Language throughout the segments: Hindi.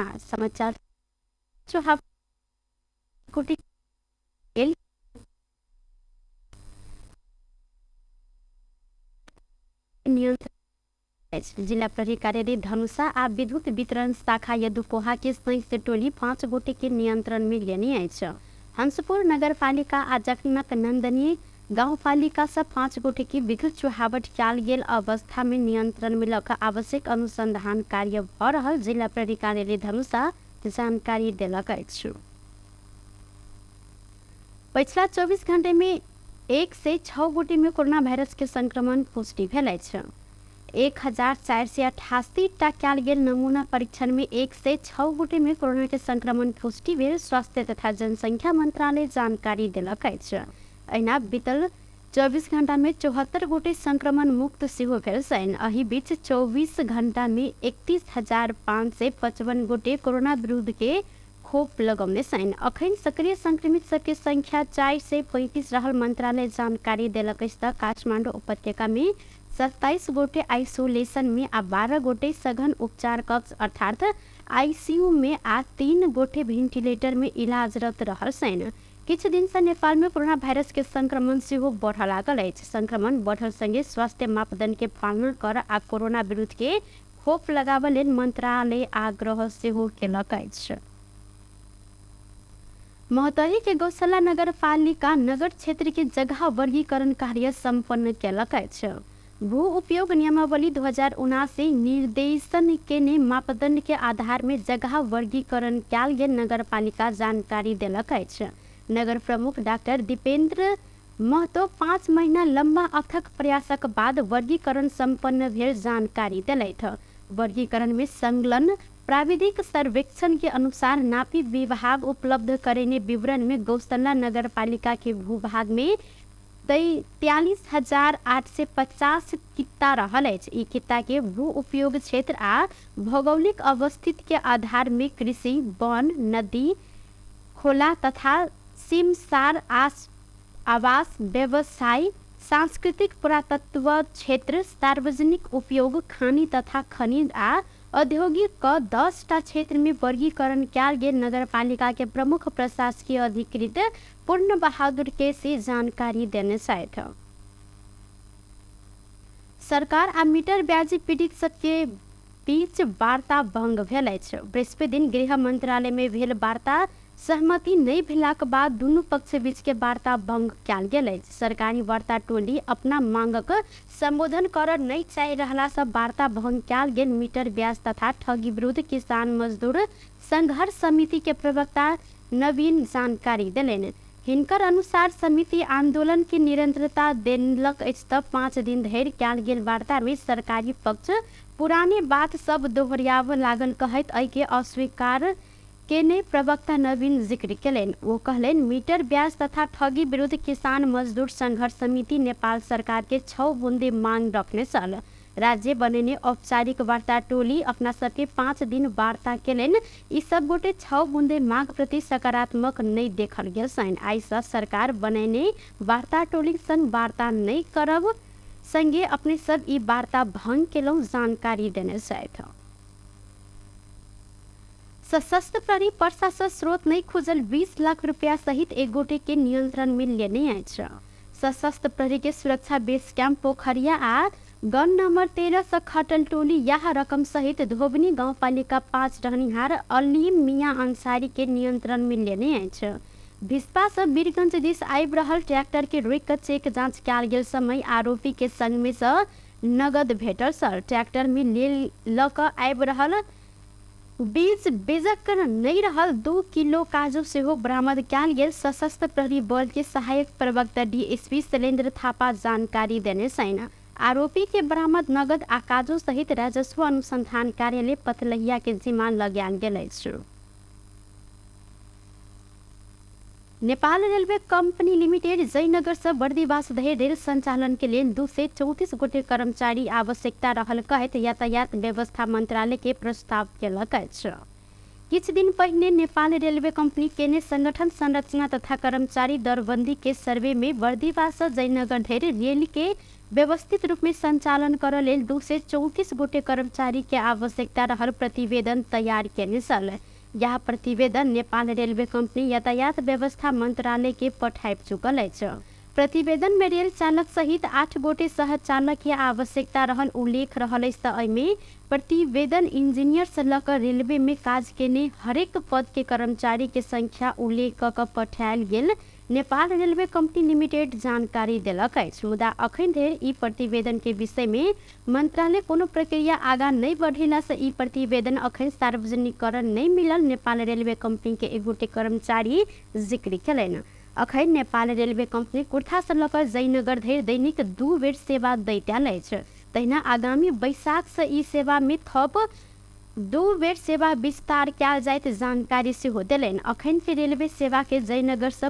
घटना समाचार कोटी नियंत्रण जिला प्रहरी कार्यालय धनुषा आ विद्युत वितरण शाखा यदुपोहा के संयुक्त टोली 5 गोटे के नियंत्रण में लेने अछि। हंसपुर नगरपालिका आ जखनक नंदनी गाउँपालिका से 5 गोटे की विद्युत चुहावट कयल गेल अवस्था में नियंत्रण में लक आवश्यक अनुसंधान कार्य भ रहल जिला प्रहरी कार्यालय धनुषा जानकारी देलक अछि। पिछला 24 घंटे में 1 से 6 गोटे में कोरोना वायरस के संक्रमण पुष्टि भेल अछि। 1488 टा कयल गेल नमूना परीक्षण में 1 से 6 गोटे में कोरोना के संक्रमण पुष्टि भेल स्वास्थ्य तथा जनसंख्या मंत्रालय जानकारी देलक अछि। अहिना बीतल 24 घंटा में 74 गोटे संक्रमण मुक्त सेहो भेल छनि। एहि बीच 24 घंटा में 31,555 गोटे कोरोना विरुद्ध के खोप लगौने छनि। अखन सक्रिय संक्रमित सबके संख्या 4 से 35 रहल मंत्रालय जानकारी देलक अछि। काठमांडू उपत्यका में 27 गोटे आइसोलेशन में आ 12 गोटे सघन उपचार कक्ष अर्थात आईसीयू में आ 3 गोटे वेंटिलेटर में इलाजरत रहल छनि। किछु दिन से नेपाल में कोरोना वायरस के संक्रमण सेहो बढ़ लागल अछि। संक्रमण बढ़ल संगे स्वास्थ्य मापदंड के पालन कर आ कोरोना विरुद्ध के खोप लगाबय लेल मंत्रालय आग्रह सेहो केलक अछि। महतरी के गौशाला नगर पालिका नगर क्षेत्र के जगह वर्गीकरण कार्य संपन्न केलक अछि। भू उपयोग नियमावली 2079 निर्देशन के ने मापदंड के आधार में जगह वर्गीकरण कयल गेल नगर पालिका जानकारी देलक अछि। नगर प्रमुख डॉक्टर दीपेंद्र महतो 5 महीना लंबा अथक प्रयासक बाद वर्गीकरण संपन्न भेल जानकारी देलथि। वर्गीकरण में संलग्न प्राविधिक सर्वेक्षण के अनुसार नापी विभाग उपलब्ध करेने विवरण में गौशाला नगर पालिका के भूभाग में 43,850 कित्ता रहल अछि। ई कित्ता के भू उपयोग क्षेत्र आ भौगोलिक अवस्थिति के आधार में कृषि, वन, नदी, खोला तथा सीमसार आवास, व्यवसाय, सांस्कृतिक, पुरातत्व क्षेत्र, सार्वजनिक उपयोग, खानी तथा खनिज आ औद्योगिक क 10 टा क्षेत्र में वर्गीकरण कयल गेल नगर पालिका के प्रमुख प्रशासकीय अधिकृत पूर्ण बहादुर के से जानकारी देने छथि। सरकार आ मीटर ब्याजी पीड़ित सबके बीच वार्ता भंग भेल अछि। बृहस्पति दिन गृह मंत्रालय में भेल वार्ता सहमति नहीं भेलाक बाद दुनू पक्ष बीच के वार्ता भंग कयल गेल अछि। सरकारी वार्ता टोली अपना मांगक संबोधन कर नहीं चाहि रहला से वार्ता भंग कयल गेल। मीटर ब्याज तथा ठगी विरुद्ध किसान मजदूर संघर्ष समिति के प्रवक्ता नवीन जानकारी देलनि। हिनकर अनुसार समिति आंदोलन की निरंतरता देलक अछि। 5 दिन धरि कयल गेल वार्ता में सरकारी पक्ष पुराने बात सब दोहराव लागल कहैत एहि के अस्वीकार केने प्रवक्ता नवीन जिक्र केलनि। वो कहलनि मीटर ब्याज तथा ठगी विरुद्ध किसान मजदूर संघर्ष समिति नेपाल सरकार के 6 बुंदे मांग रखने छल। राज्य बनेने औपचारिक वार्ता टोली अपना सबके 5 दिन वार्ता केलनि। ई सब गोटे 6 बुंदे मांग प्रति सकारात्मक नहीं देखल गेल छनि। आई से सरकार बनेने वार्ता टोली संग वार्ता नहीं करब संगे अपने सब ई वार्ता भंग केलहुं जानकारी देने छथि। सशस्त्र प्रहरी पर्सा से स्रोत नहीं खुजल 20 लाख रुपया सहित एक गोटे के नियंत्रण में लेने अछि। सशस्त्र प्रहरी के सुरक्षा बेस कैंप पोखरिया आ गन नंबर 13 से खटल टोली यह रकम सहित धोबनी गांव पालिका 5 रहनिहार अलीम मियां अंसारी के नियंत्रण में लेने अछि। भिस्पा से वीरगंज दिस आबि रहल ट्रैक्टर के रोक कर चेक जांच कयल गेल समय आरोपी के संग में से नगद भेटल छल। ट्रैक्टर में ल क आबि रहल बीज बेजक नहीं रहल 2 किलो काजू सेहो बरामद कयल गेल। सशस्त्र प्रहरी बल के सहायक प्रवक्ता डीएसपी शैलेंद्र थापा जानकारी देने छन्। आरोपी के बरामद नगद आ काजू सहित राजस्व अनुसंधान कार्यालय पथलहिया के जिम्मा लगायल गेल अछि। Nepal railway company limited Jaynagar से बर्दीवास धरि रेल संचालन के लिए 234 गोटे कर्मचारी आवश्यकता रहल कहत यातायात व्यवस्था मंत्रालय के प्रस्ताव केलक अछि। किछ दिन पहिने नेपाल रेलवे कंपनी केने संगठन संरचना तथा कर्मचारी दरबंदी के सर्वे में बर्दीवास जयनगर धरि रेल के व्यवस्थित रूप में संचालन कर लेल 234 गोटे कर्मचारी के आवश्यकता रहल प्रतिवेदन तैयार केने छल। यह प्रतिवेदन नेपाल रेलवे कंपनी यातायात व्यवस्था मंत्रालय के पठाइब चुकल अछि। प्रतिवेदन में रेल चालक सहित 8 गोटे सहचालक के आवश्यकता रहल उल्लेख रहल अछि। एहिमे प्रतिवेदन इंजीनियर से लकर रेलवे में काज केने हरेक पद के कर्मचारी के संख्या उल्लेख क पठायल गेल नेपाल रेलवे कंपनी लिमिटेड जानकारी देलक अछि। मुदा अखन धरि ई प्रतिवेदन के विषय में मंत्रालय कोनो प्रक्रिया आगा नहीं बढ़ेला से ई प्रतिवेदन अखन सार्वजनिकरण नहीं मिलल नेपाल रेलवे कंपनी के एक गोटे कर्मचारी जिक्र केलनि। अखन नेपाल रेलवे कंपनी कुर्था से लकर जयनगर धरि दैनिक 2 बेर सेवा दैत आयल अछि। तहिना आगामी बैसाख से ई सेवा में थप 2 बेर सेवा विस्तार कयल जाइत जानकारी सेहो देलनि। अखन के रेलवे सेवा के जयनगर से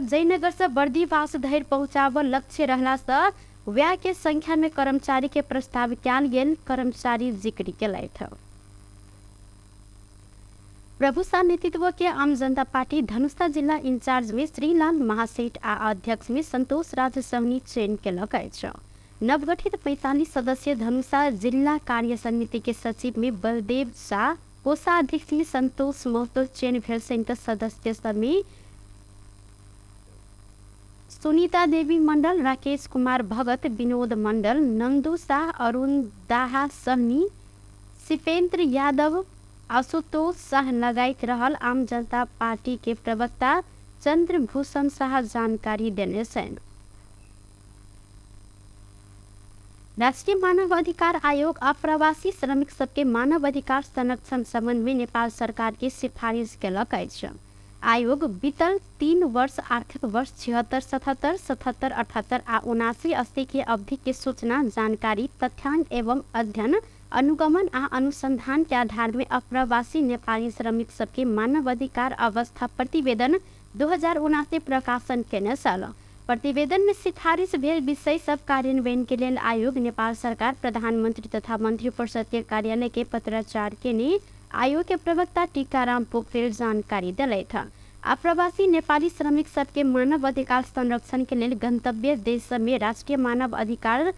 जयनगर से बर्दीवास धरि पहुंचाब लक्ष्य रहला से वैह के संख्या में कर्मचारी के प्रस्ताव कयल गेल कर्मचारी जिक्र केलथि। प्रभु शाह नेतृत्व के आम जनता पार्टी धनुषा जिला इंचार्ज में श्रीलाल महासेठ आ अध्यक्ष में संतोष राज सहनी चयन केलक अछि। नवगठित 45 सदस्यीय धनुषा जिला कार्य समिति के सचिव में बलदेव शाह, कोषाध्यक्ष में संतोष महतो चयन भेल। संयुक्त सदस्य सब में सुनीता देवी मंडल, राकेश कुमार भगत, विनोद मंडल, नंदू शाह, अरुण दाहा सहनी, शिपेंद्र यादव, आशुतोष शाह लगायत रहल। आम जनता पार्टी के प्रवक्ता चंद्रभूषण शाह जानकारी देने छन्। राष्ट्रीय मानव अधिकार आयोग अप्रवासी श्रमिक सबके मानव अधिकार संरक्षण संबंध में नेपाल सरकार के सिफारिश केलक अछि। आयोग बीतल 3 वर्ष आर्थिक वर्ष 76, 77, 77, 78 आ 79, 80 के अवधि के सूचना, जानकारी, तथ्यांक एवं अध्ययन, अनुगमन आ अनुसंधान के आधार में अप्रवासी नेपाली श्रमिक सबके मानव अधिकार अवस्था प्रतिवेदन 2079 प्रकाशन केने छल। प्रतिवेदन में सिफारिश भेल विषय सब कार्यान्वयन के लेल आयोग नेपाल सरकार, प्रधानमंत्री तथा मंत्रिपरिषद के कार्यालय के पत्राचार केने आयोग के प्रवक्ता टीकाराम पोखरेल जानकारी देलथि। अप्रवासी नेपाली श्रमिक सबके मानव अधिकार संरक्षण के लेल गंतव्य देश में राष्ट्रीय मानव अधिकार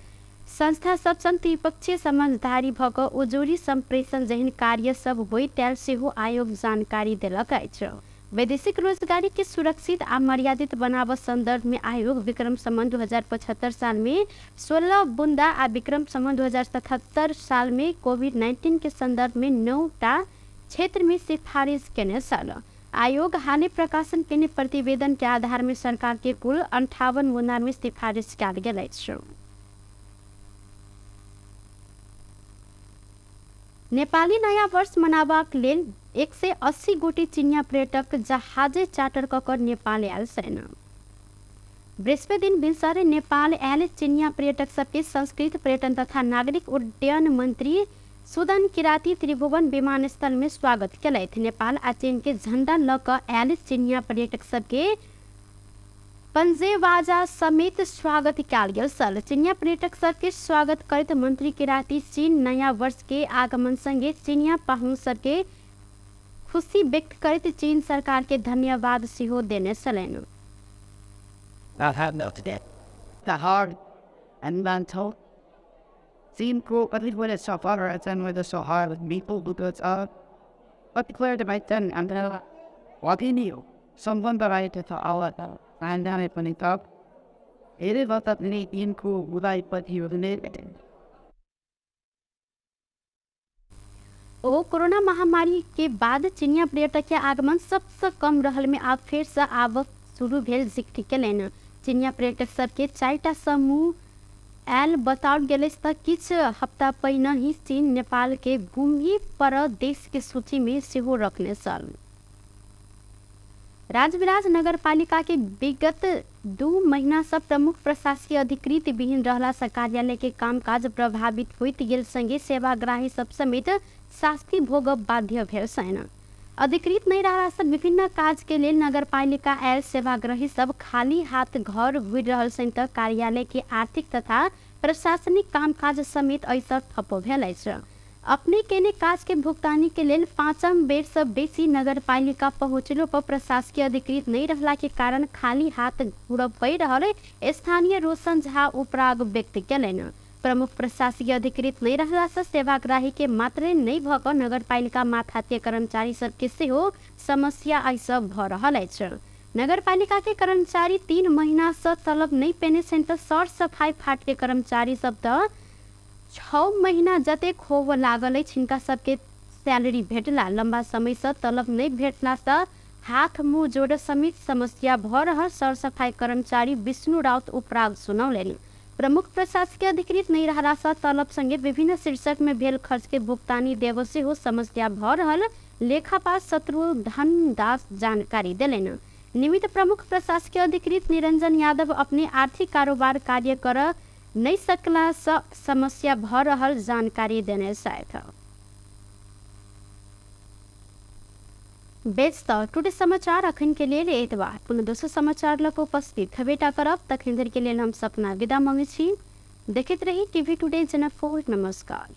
संस्था सब संग त्रिपक्षीय समझदारी भ क उजूरी संप्रेषण जहन कार्य सब होई त्याल सेहो आयोग जानकारी देलक अछि। वैदेशिक रोजगारी के सुरक्षित आ मर्यादित बनाव संदर्भ में आयोग विक्रम संवत 2075 साल में 16 बुंदा आ विक्रम संवत 2077 साल में कोविड-19 के संदर्भ में 9टा क्षेत्र में सिफारिश केने छल। आयोग हालै प्रकाशन केने प्रतिवेदन के आधार में सरकार के कुल 58 बुंदा में सिफारिश कयल गेल अछि। नेपाली नया वर्ष मनाबाक लेल 180 गोटी चीनिया पर्यटक जहाजे चार्टर क नेपाल आयल छन्। बृहस्पति दिन भिनसरे नेपाल आयल चीनिया पर्यटक सबके संस्कृति, पर्यटन तथा नागरिक उड्डयन मंत्री सुदन किराती त्रिभुवन विमानस्थल में स्वागत केलथि। नेपाल आ चीन के झंडा ल क आयल चीनिया पर्यटक सबके पंजेबाजा समेत स्वागत कयल गेल छल। चीनिया पर्यटक सबके स्वागत करैत मंत्री किराती चीन नया वर्ष के आगमन संगे चीनिया पाहुन सबके खुशी व्यक्त करैत चीन सरकार के धन्यवाद सेहो देने छलनि। The hard and mental. Seen cool, but it was so far and with the so hard with people who goes up. But declared to my ten and then what he knew. Someone that I did all of them. And then it when it up. It is what that neat in cool would I but he was living. ओ कोरोना महामारी के बाद चीनिया पर्यटक के आगमन सबसे कम रहल में आब फेर से आवक शुरू भेल जिक्र केलनि। चीनिया पर्यटक सबके 4टा समूह आयल बताओल गेल त किछ हफ्ता पहिने ही चीन नेपाल के भूमि पर देश के सूची में सेहो रखने छल। राजविराज नगरपालिका के विगत 2 महीना से प्रमुख प्रशासकीय अधिकृत विहीन रहला से कार्यालय के कामकाज प्रभावित होइत गेल संगे सेवाग्राही सब समेत शास्ति भोगब बाध्य भेल छन्। अधिकृत नहीं रहला से विभिन्न काज के लेल नगरपालिका आयल सेवाग्राही सब खाली हाथ घर घुरि रहल छन् त कार्यालय के आर्थिक तथा प्रशासनिक कामकाज समेत ऐसा ठप्प भेल अछि। अपने केने काज के भुगतानी के लेल पाँचम बेर से बेसी नगर पालिका पहुँचलो पर प्रशासकीय अधिकृत नहीं रहला के कारण खाली हाथ घूरब पड़ रहा स्थानीय रोशन झा उपराग व्यक्त कैलन। प्रमुख प्रशासकीय अधिकृत नहीं रहला से सेवाग्राही के मात्रे नहीं भक नगर पालिका माथातीय कर्मचारी सबके सेहो समस्या ऐसा भ रहल अछि। नगर पालिका के कर्मचारी 3 महीना से तलब नहीं पेने सेंटर सर सफाई फाट के कर्मचारी सब त 6 महीना जतेक होब लागल अछि हिनका सबके सैलरी भेटला लंबा समय से तलब नहीं भेटला से हाथ मुंह जोड़ समेत समस्या भ रहल सर सफाई कर्मचारी विष्णु राउत उपराग सुनौलनि। प्रमुख प्रशासकीय अधिकृत नहीं रहला से तलब संगे विभिन्न शीर्षक में भेल खर्च के भुगतानी देव से हो समस्या भ रहल लेखापाल शत्रुघ्न दास जानकारी देलनि। निमित्त प्रमुख प्रशासकीय अधिकृत निरंजन यादव अपने आर्थिक कारोबार कार्य कर नहीं सकला से समस्या भ रहल जानकारी देने साथ। बेस्ट टुडे समाचार अखन के लिए एतबार पुनः दोसर समाचार लग उपस्थित हवेटा करब तखन धरि के लिए हम सपना विदा मांगे छी। देखते रही टीवी टुडे जनकपुर। नमस्कार।